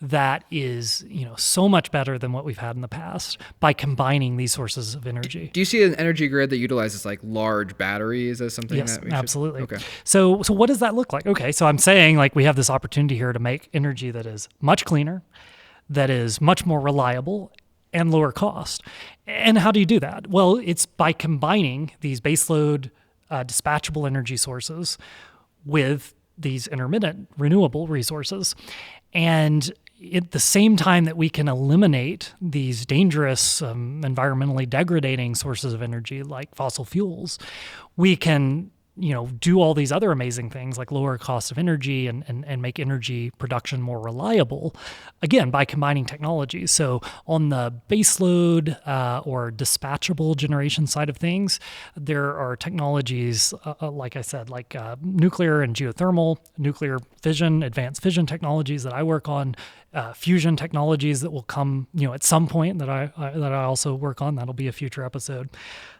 that is, so much better than what we've had in the past by combining these sources of energy. Do you see an energy grid that utilizes like large batteries as something? Yes, that we absolutely. Okay. So what does that look like? Okay, so I'm saying like we have this opportunity here to make energy that is much cleaner, that is much more reliable, and lower cost. And how do you do that? Well, it's by combining these baseload dispatchable energy sources with these intermittent renewable resources. And at the same time that we can eliminate these dangerous, environmentally degrading sources of energy like fossil fuels, we can do all these other amazing things like lower cost of energy and make energy production more reliable, again, by combining technologies. So on the baseload or dispatchable generation side of things, there are technologies, like I said, like nuclear and geothermal, nuclear fission, advanced fission technologies that I work on, fusion technologies that will come, at some point that I also work on. That'll be a future episode.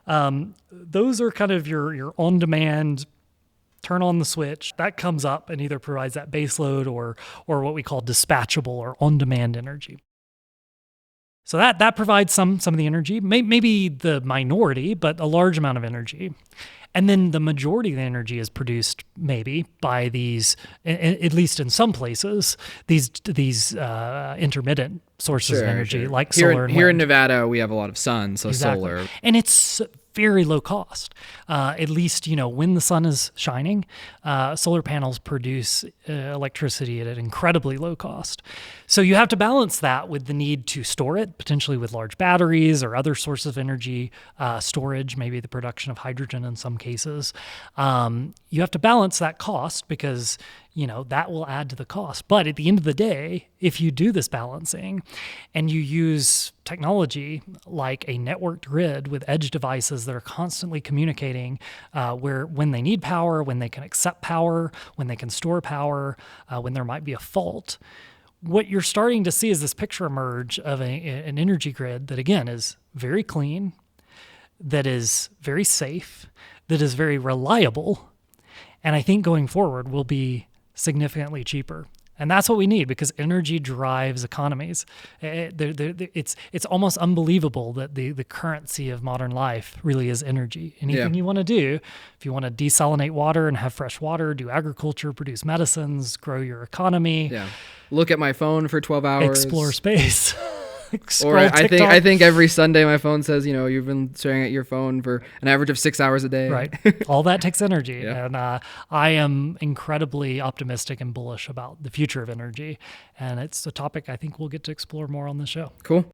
Those are kind of your on-demand, turn on the switch that comes up and either provides that base load or what we call dispatchable or on-demand energy. So that provides some of the energy, maybe the minority, but a large amount of energy. And then the majority of the energy is produced maybe by these, at least in some places, these intermittent sources of energy like solar and wind. Here in Nevada, we have a lot of sun, so exactly. Solar. And it's very low cost. At least, when the sun is shining, solar panels produce electricity at an incredibly low cost. So you have to balance that with the need to store it, potentially with large batteries or other sources of energy storage, maybe the production of hydrogen in some cases. You have to balance that cost because that will add to the cost. But at the end of the day, if you do this balancing and you use technology like a networked grid with edge devices that are constantly communicating when they need power, when they can accept power, when they can store power, when there might be a fault, what you're starting to see is this picture emerge of an energy grid that, again, is very clean, that is very safe, that is very reliable, and I think going forward will be significantly cheaper. And that's what we need because energy drives economies. It's almost unbelievable that the currency of modern life really is energy. Anything you want to do, if you want to desalinate water and have fresh water, do agriculture, produce medicines, grow your economy. Yeah. Look at my phone for 12 hours. Explore space. Or I think every Sunday my phone says, you've been staring at your phone for an average of 6 hours a day. Right. All that takes energy. Yeah. And I am incredibly optimistic and bullish about the future of energy. And it's a topic I think we'll get to explore more on the show. Cool.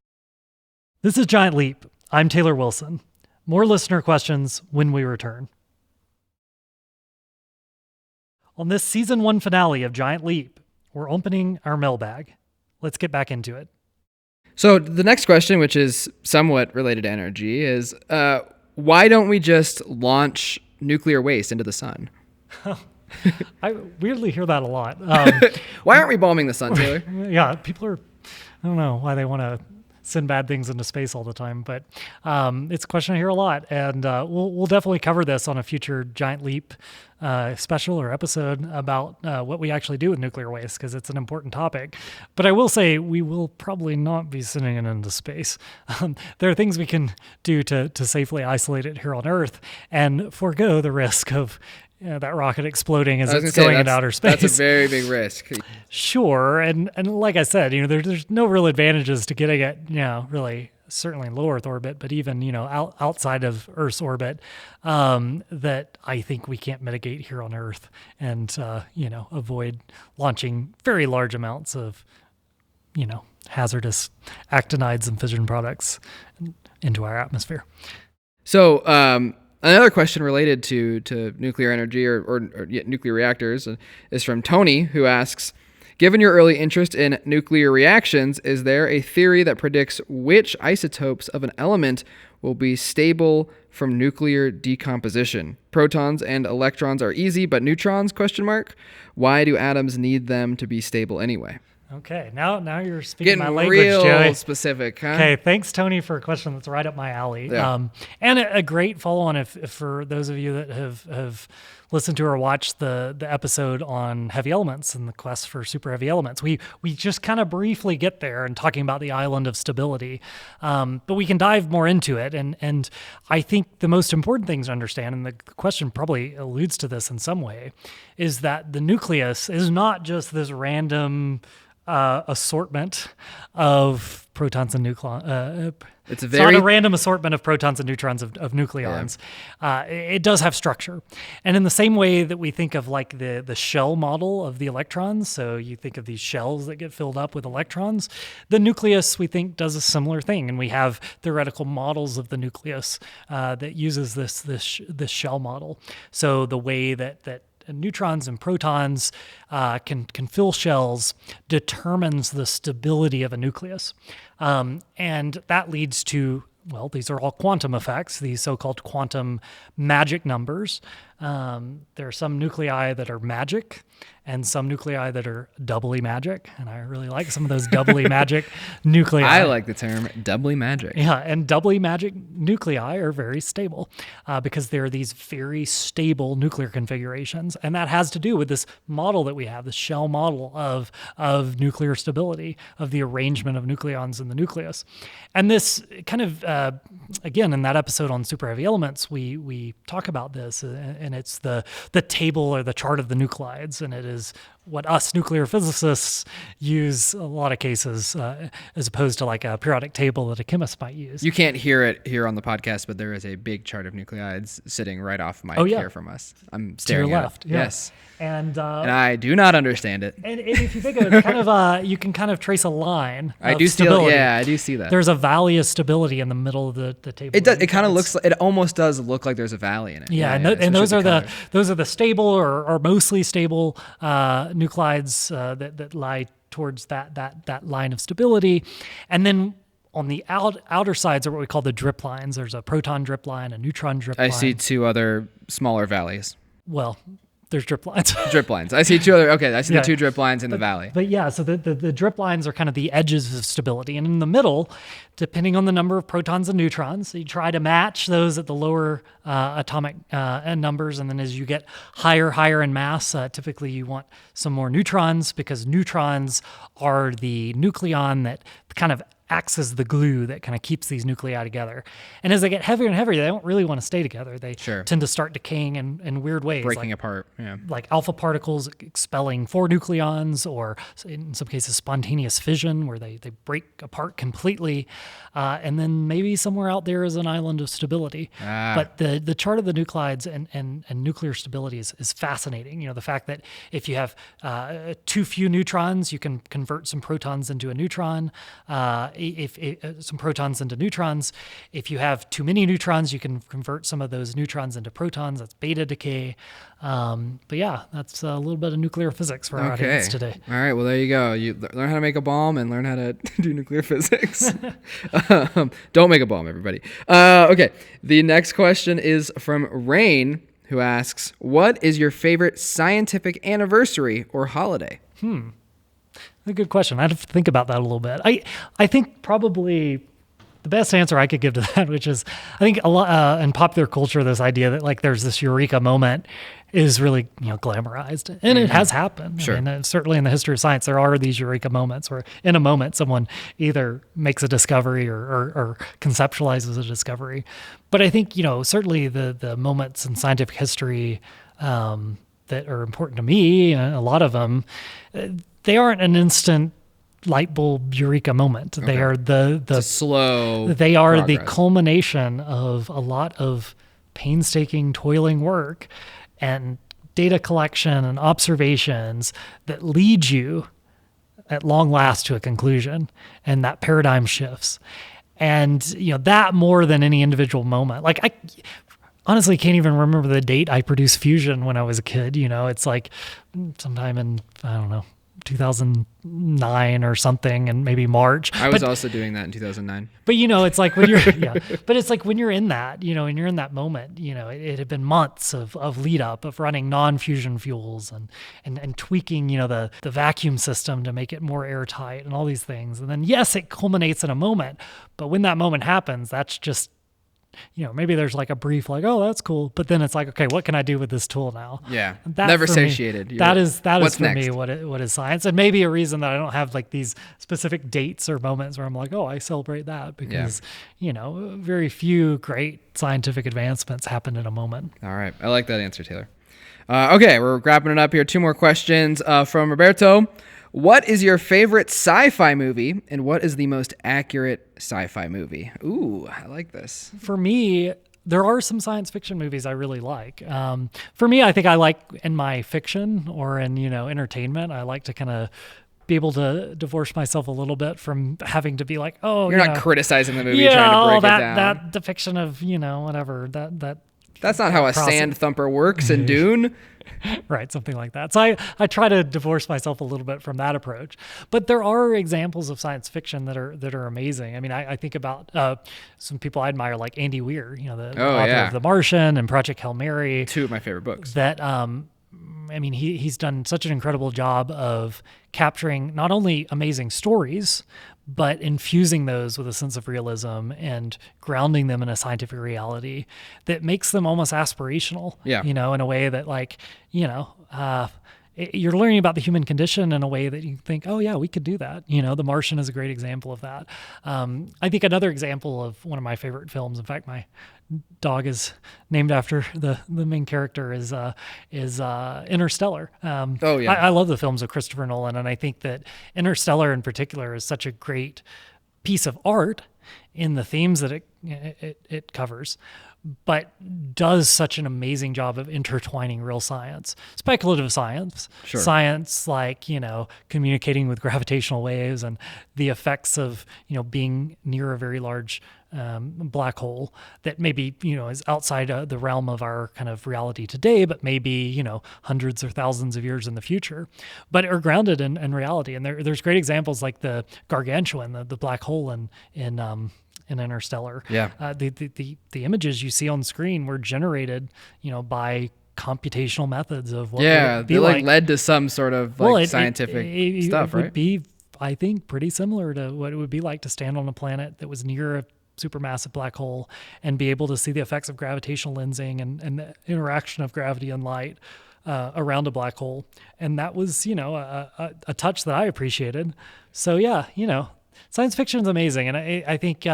This is Giant Leap. I'm Taylor Wilson. More listener questions when we return. On this season 1 finale of Giant Leap, we're opening our mailbag. Let's get back into it. So the next question, which is somewhat related to energy, is why don't we just launch nuclear waste into the sun? I weirdly hear that a lot. Why aren't we bombing the sun, Taylor? Yeah, people are, I don't know why they want to send bad things into space all the time, but it's a question I hear a lot, and we'll definitely cover this on a future Giant Leap special or episode about what we actually do with nuclear waste, because it's an important topic. But I will say we will probably not be sending it into space. There are things we can do to safely isolate it here on Earth and forego the risk of that rocket exploding as it's going into outer space. That's a very big risk. Sure, and like I said, there's no real advantages to getting it, really certainly in low Earth orbit, but even outside of Earth's orbit, that I think we can't mitigate here on Earth, and avoid launching very large amounts of hazardous actinides and fission products into our atmosphere. So another question related to nuclear energy or nuclear reactors is from Tony, who asks, given your early interest in nuclear reactions, is there a theory that predicts which isotopes of an element will be stable from nuclear decomposition? Protons and electrons are easy, but neutrons, ? Why do atoms need them to be stable anyway? Okay, now you're speaking Getting my language, real Joey. specific, huh? Okay, thanks, Tony, for a question that's right up my alley. Yeah. And a great follow-on if for those of you that have listened to or watched the episode on heavy elements and the quest for super heavy elements. We just kind of briefly get there and talking about the island of stability, but we can dive more into it. And I think the most important things to understand, and the question probably alludes to this in some way, is that the nucleus is not just this random assortment of protons and It's not a random assortment of protons and neutrons of nucleons. Yeah. It does have structure. And in the same way that we think of like the shell model of the electrons, so you think of these shells that get filled up with electrons, the nucleus, we think, does a similar thing. And we have theoretical models of the nucleus that uses this shell model. So the way that neutrons and protons can fill shells determines the stability of a nucleus. And that leads to, well, these are all quantum effects, these so-called quantum magic numbers. There are some nuclei that are magic and some nuclei that are doubly magic. And I really like some of those doubly magic nuclei. I like the term doubly magic. Yeah, and doubly magic nuclei are very stable because they're these very stable nuclear configurations. And that has to do with this model that we have, the shell model of nuclear stability, of the arrangement of nucleons in the nucleus. And this kind of, again, in that episode on super heavy elements, we talk about this, and it's the table or the chart of the nuclides, and it is what us nuclear physicists use a lot of cases, as opposed to like a periodic table that a chemist might use. You can't hear it here on the podcast, but there is a big chart of nucleides sitting right off mic here from us. I'm staring to your at left. it. Yeah. Yes. And I do not understand it. And if you think of it, kind of, you can kind of trace a line. I do see that. There's a valley of stability in the middle of the table. It does. It kind of looks like, it almost does look like there's a valley in it. Yeah, and those are the stable or mostly stable nuclides that lie towards that line of stability, and then on the outer sides are what we call the drip lines. There's a proton drip line, a neutron drip line. I see two other smaller valleys. Well, there's drip lines. Drip lines. I see two other. Okay, I see the two drip lines in the valley. But yeah, so the drip lines are kind of the edges of stability, and in the middle, depending on the number of protons and neutrons, so you try to match those at the lower atomic numbers, and then as you get higher in mass, typically you want some more neutrons, because neutrons are the nucleon that kind of acts as the glue that kind of keeps these nuclei together. And as they get heavier and heavier, they don't really want to stay together. They tend to start decaying in weird ways. Breaking apart, yeah. Like alpha particles expelling 4 nucleons, or in some cases spontaneous fission, where they break apart completely. And then maybe somewhere out there is an island of stability. But the chart of the nuclides and nuclear stability is fascinating. You know, the fact that if you have too few neutrons, you can convert some protons into a neutron. If some protons into neutrons. If you have too many neutrons, you can convert some of those neutrons into protons. That's beta decay. But yeah, that's a little bit of nuclear physics for our audience today. All right, well, there you go. You learn how to make a bomb and learn how to do nuclear physics. Don't make a bomb, everybody. Okay, the next question is from Rain, who asks, what is your favorite scientific anniversary or holiday? A good question. I'd have to think about that a little bit. I think probably the best answer I could give to that, which is, I think a lot in popular culture, this idea that like there's this eureka moment is really glamorized, and it has happened. Sure. And certainly in the history of science, there are these eureka moments where in a moment someone either makes a discovery or conceptualizes a discovery. But I think certainly the moments in scientific history that are important to me, a lot of them, they aren't an instant light bulb eureka moment. Okay. They are the slow. They are progress. the culmination of a lot of painstaking, toiling work and data collection and observations that lead you at long last to a conclusion, and that paradigm shifts. And that more than any individual moment. Like I honestly can't even remember the date I produced fusion when I was a kid. it's like sometime in, I don't know, 2009 or something, and maybe March. I was also doing that in 2009. But it's like when you're but it's like when you're in that, and you're in that moment, it had been months of lead up, of running non-fusion fuels and tweaking, the vacuum system to make it more airtight and all these things. And then yes, it culminates in a moment, but when that moment happens, that's just maybe there's like a brief like, oh, that's cool. But then it's like, okay, what can I do with this tool now? Yeah. That, never for me, satiated. That is for next? me what is science. And maybe a reason that I don't have like these specific dates or moments where I'm like, oh, I celebrate that, because, very few great scientific advancements happen in a moment. All right. I like that answer, Taylor. Okay. We're wrapping it up here. 2 more questions from Roberto. What is your favorite sci-fi movie, and what is the most accurate sci-fi movie? Ooh, I like this. For me, there are some science fiction movies I really like. For me, I think I like in my fiction or in, entertainment, I like to kind of be able to divorce myself a little bit from having to be like, oh, You're not criticizing the movie, yeah, trying to break that, it down. that depiction of, whatever, That's not how a process. sand thumper works in Dune. Right, something like that. So I try to divorce myself a little bit from that approach. But there are examples of science fiction that are amazing. I mean, I think about some people I admire, like Andy Weir, the author of The Martian and Project Hail Mary. 2 of my favorite books. That he's done such an incredible job of capturing not only amazing stories, but infusing those with a sense of realism and grounding them in a scientific reality that makes them almost aspirational. Yeah. In a way that you're learning about the human condition in a way that you think, oh yeah, we could do that. The Martian is a great example of that. I think another example of one of my favorite films, in fact, my dog is named after the main character, is Interstellar. Oh yeah. I love the films of Christopher Nolan, and I think that Interstellar in particular is such a great piece of art in the themes that it covers, but does such an amazing job of intertwining real science, speculative science, Sure. science like, communicating with gravitational waves and the effects of, being near a very large black hole that maybe, is outside the realm of our kind of reality today, but maybe, hundreds or thousands of years in the future, but are grounded in reality. And there's great examples like the gargantuan, the black hole in Interstellar. Yeah. The images you see on screen were generated, by computational methods of what would it be they like. led to some sort of scientific stuff, it right? would be, I think, pretty similar to what it would be like to stand on a planet that was near a supermassive black hole and be able to see the effects of gravitational lensing and the interaction of gravity and light around a black hole. And that was, a touch that I appreciated. So yeah, science fiction is amazing. And I think,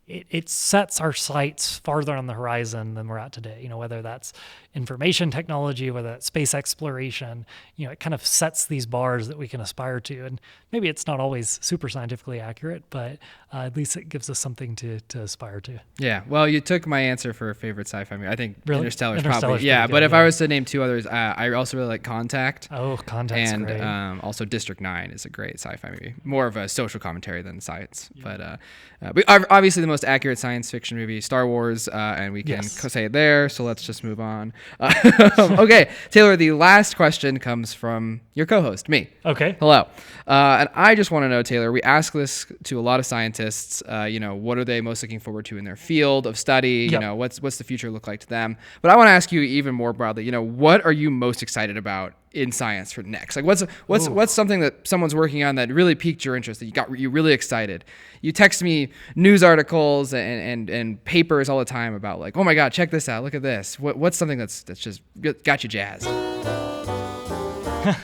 it sets our sights farther on the horizon than we're at today, whether that's information technology, whether that's space exploration, it kind of sets these bars that we can aspire to. And maybe it's not always super scientifically accurate, but at least it gives us something to aspire to. Yeah. Well, you took my answer for favorite sci-fi movie. I think Really? Interstellar's Interstellar's probably, pretty yeah. good, But if yeah. I was to name 2 others, I also really like Contact. Oh, Contact's And great. also District 9 is a great sci-fi movie. More of a social commentary than science. Yeah. But obviously the most accurate science fiction movie, Star Wars, and we can say it there. So let's just move on. Okay, Taylor, the last question comes from your co-host, me. Okay. Hello. And I just want to know, Taylor, we ask this to a lot of scientists, what are they most looking forward to in their field of study? Yep. What's the future look like to them? But I want to ask you even more broadly, what are you most excited about in science for next? Like what's something that someone's working on that really piqued your interest, that you really excited? You text me news articles and papers all the time about like, oh my God, check this out. Look at this. What's something that's just got you jazzed?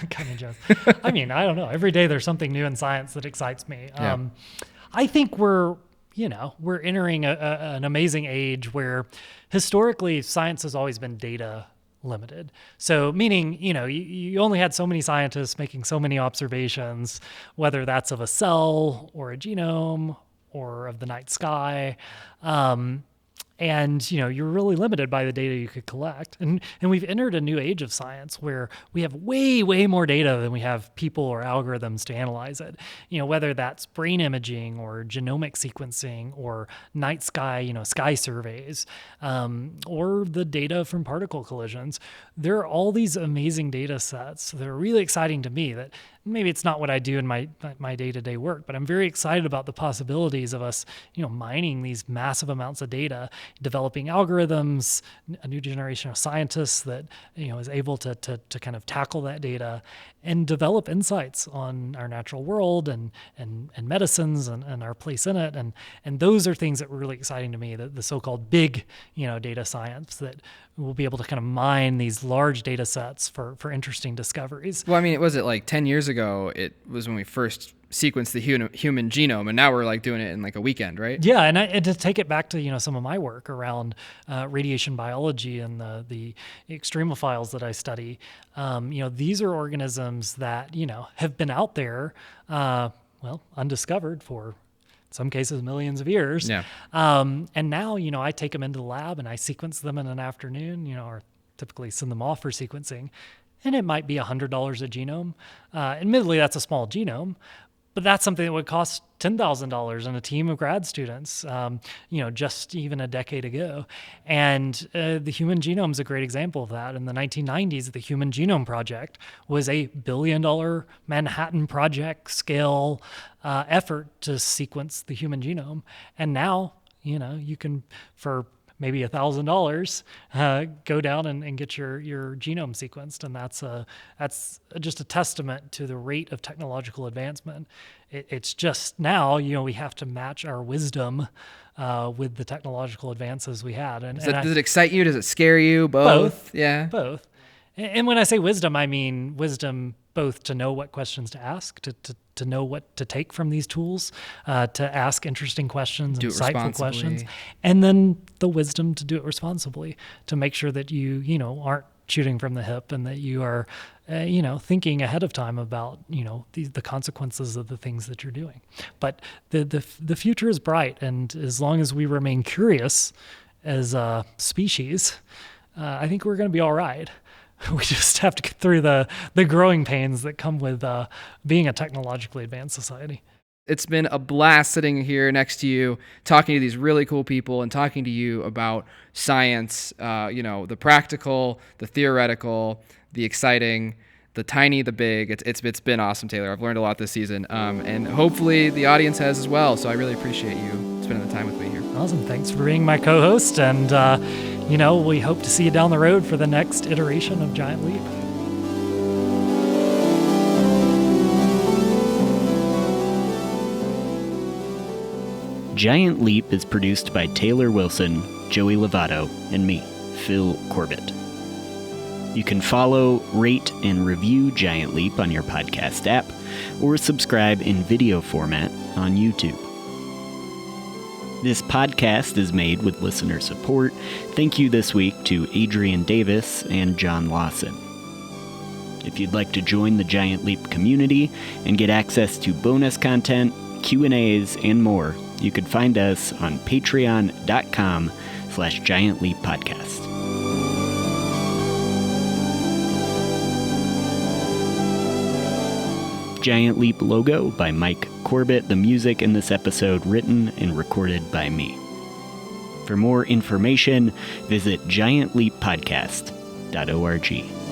Kind of just. I mean, I don't know. Every day there's something new in science that excites me. Yeah. I think we're entering an amazing age where historically science has always been data limited. So meaning, you only had so many scientists making so many observations, whether that's of a cell or a genome or of the night sky. And, you're really limited by the data you could collect. And we've entered a new age of science where we have way, way more data than we have people or algorithms to analyze it. Whether that's brain imaging or genomic sequencing or night sky, sky surveys, or the data from particle collisions. There are all these amazing data sets that are really exciting to me that maybe it's not what I do in my day-to-day work, but I'm very excited about the possibilities of us, mining these massive amounts of data, developing algorithms, a new generation of scientists that, is able to kind of tackle that data and develop insights on our natural world and medicines and our place in it. And those are things that were really exciting to me, the so-called big, data science that we'll be able to kind of mine these large data sets for interesting discoveries. Well, I mean, was it like 10 years ago? It was when we first sequence the human genome, and now we're like doing it in like a weekend, right? Yeah, and to take it back to some of my work around radiation biology and the extremophiles that I study, these are organisms that have been out there, undiscovered for in some cases millions of years. Yeah. And now I take them into the lab and I sequence them in an afternoon, or typically send them off for sequencing, and it might be $100 a genome. Admittedly, that's a small genome. But that's something that would cost $10,000 in a team of grad students, just even a decade ago. And the human genome is a great example of that. In the 1990s, the Human Genome Project was a $1 billion Manhattan Project scale effort to sequence the human genome. And now, you can, for maybe $1,000, go down and get your genome sequenced, and that's just a testament to the rate of technological advancement. It's just now, we have to match our wisdom with the technological advances we had. And does it excite you? Does it scare you? Both. Yeah. Both. And when I say wisdom, I mean wisdom both to know what questions to ask, to know what to take from these tools, to ask interesting questions, insightful questions, and then the wisdom to do it responsibly, to make sure that you aren't shooting from the hip and that you are, thinking ahead of time about, the consequences of the things that you're doing. But the future is bright, and as long as we remain curious as a species, I think we're going to be all right. We just have to get through the growing pains that come with being a technologically advanced society. It's been a blast sitting here next to you, talking to these really cool people and talking to you about science, the practical, the theoretical, the exciting, the tiny, the big. It's been awesome, Taylor. I've learned a lot this season, and hopefully the audience has as well. So I really appreciate you spending the time with me here. Awesome. Thanks for being my co-host, and we hope to see you down the road for the next iteration of Giant Leap. Giant Leap is produced by Taylor Wilson, Joey Lovato, and me, Phil Corbett. You can follow, rate, and review Giant Leap on your podcast app, or subscribe in video format on YouTube. This podcast is made with listener support. Thank you this week to Adrian Davis and John Lawson. If you'd like to join the Giant Leap community and get access to bonus content, Q&As, and more, you can find us on patreon.com/Giant Leap Podcast. Giant Leap logo by Mike Corbett. The music in this episode written and recorded by me. For more information, visit giantleappodcast.org.